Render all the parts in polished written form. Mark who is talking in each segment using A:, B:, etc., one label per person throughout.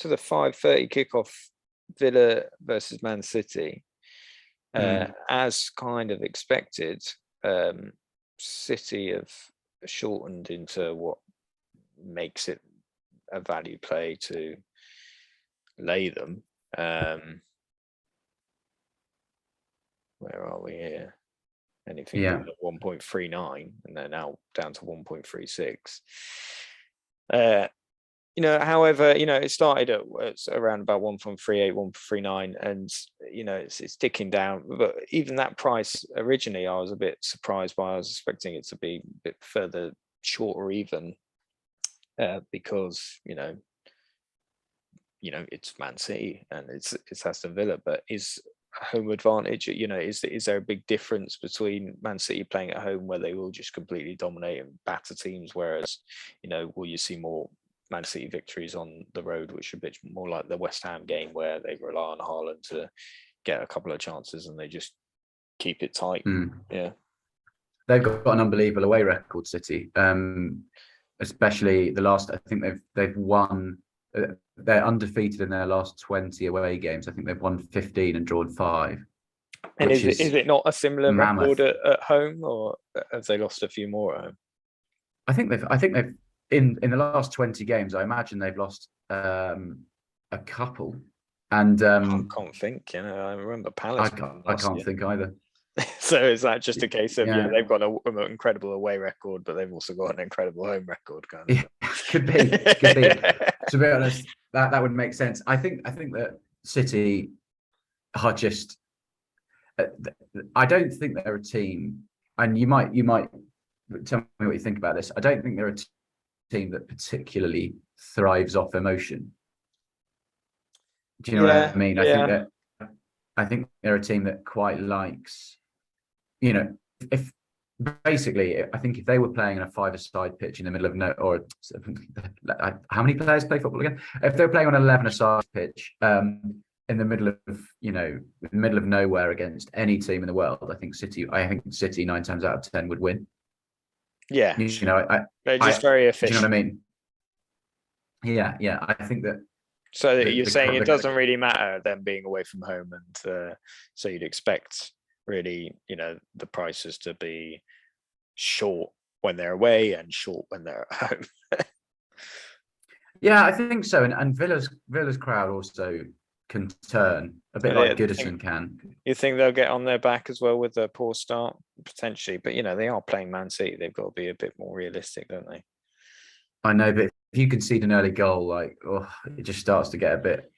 A: to the 5:30 kickoff, Villa versus Man City, as kind of expected, City have shortened into what makes it a value play to lay them. Where are we here? Anything at 1.39, and they're now down to 1.36. However, it started at around about 1.38, 1.39, and it's ticking down. But even that price originally, I was a bit surprised by. I was expecting it to be a bit further short or even, because it's Man City and it's Aston Villa, but is home advantage, is there a big difference between Man City playing at home where they will just completely dominate and batter teams, whereas will you see more Man City victories on the road, which are a bit more like the West Ham game where they rely on Haaland to get a couple of chances and they just keep it tight? Yeah,
B: they've got an unbelievable away record, City, especially the last. I think they've won. They're undefeated in their last 20 away games. I think they've won 15 and drawn 5.
A: And is it not a similar record at home, or have they lost a few more at home?
B: I think they've in the last 20 games. I imagine they've lost a couple. And
A: I can't think. I remember Palace.
B: I can't think either.
A: So is that just a case of they've got an incredible away record, but they've also got an incredible home record? Kind of.
B: Yeah, could be. To be honest, that would make sense. I think that City are just. I don't think they're a team, and you might tell me what you think about this. I don't think they're a team that particularly thrives off emotion. Do you know what I mean? I think they're a team that quite likes. If basically, I think if they were playing in a 5-a-side pitch in the middle of how many players play football again? If they're playing on an 11-a-side pitch, in the middle of nowhere against any team in the world, I think City 9 times out of 10 would win.
A: Yeah, they're just very efficient.
B: Do you know what I mean? Yeah. I think that.
A: So you're saying it doesn't really matter them being away from home, and so you'd expect really, the prices to be short when they're away and short when they're at home.
B: Yeah, I think so. And Villa's crowd also can turn a bit like Goodison can.
A: You think they'll get on their back as well with a poor start? Potentially, but they are playing Man City. They've got to be a bit more realistic, don't they?
B: I know, but if you concede an early goal, it just starts to get a bit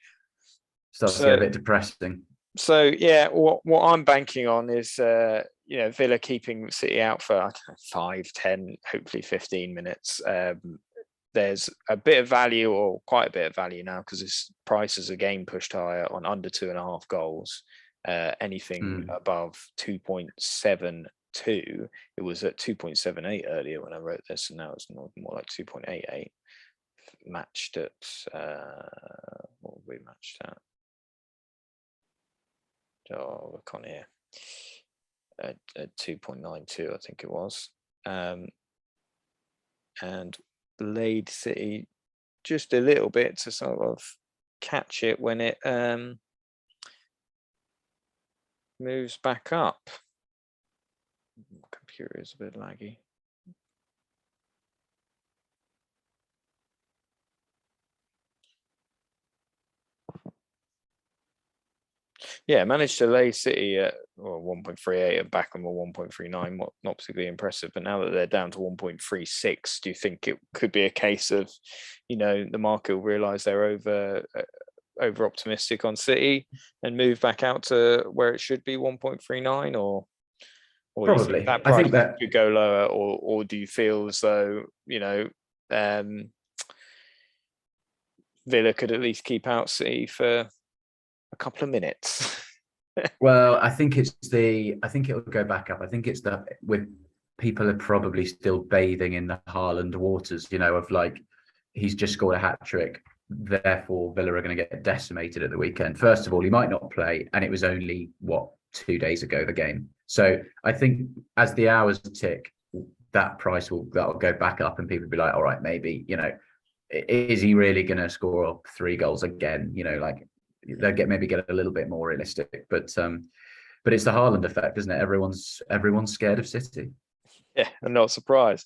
B: depressing.
A: So what I'm banking on is Villa keeping City out for 5, 10, hopefully 15 minutes. There's a bit of value, or quite a bit of value now, because this price is again pushed higher on under 2.5 goals. Anything above 2.72. It was at 2.78 earlier when I wrote this, and now it's more like 2.88. Matched at what we matched at? Oh, look on here. At 2.92, I think it was. And laid City just a little bit to sort of catch it when it moves back up. Computer is a bit laggy. Yeah, managed to lay City at 1.38 and back them at 1.39. Not particularly impressive, but now that they're down to 1.36, do you think it could be a case of, the market will realise they're over optimistic on City and move back out to where it should be, 1.39, or
B: probably
A: do you think that price could go lower, or do you feel as though Villa could at least keep out City for a couple of minutes?
B: Well, I think it'll go back up. I think it's that with people are probably still bathing in the Haaland waters, of he's just scored a hat-trick, therefore Villa are going to get decimated at the weekend. First of all, he might not play, and it was only 2 days ago, the game. So I think as the hours tick, that price that'll go back up, and people will be like, all right, maybe is he really going to score up 3 goals again? You know, like they'll maybe get a little bit more realistic, but it's the Haaland effect, isn't it? Everyone's scared of City.
A: Yeah, I'm not surprised.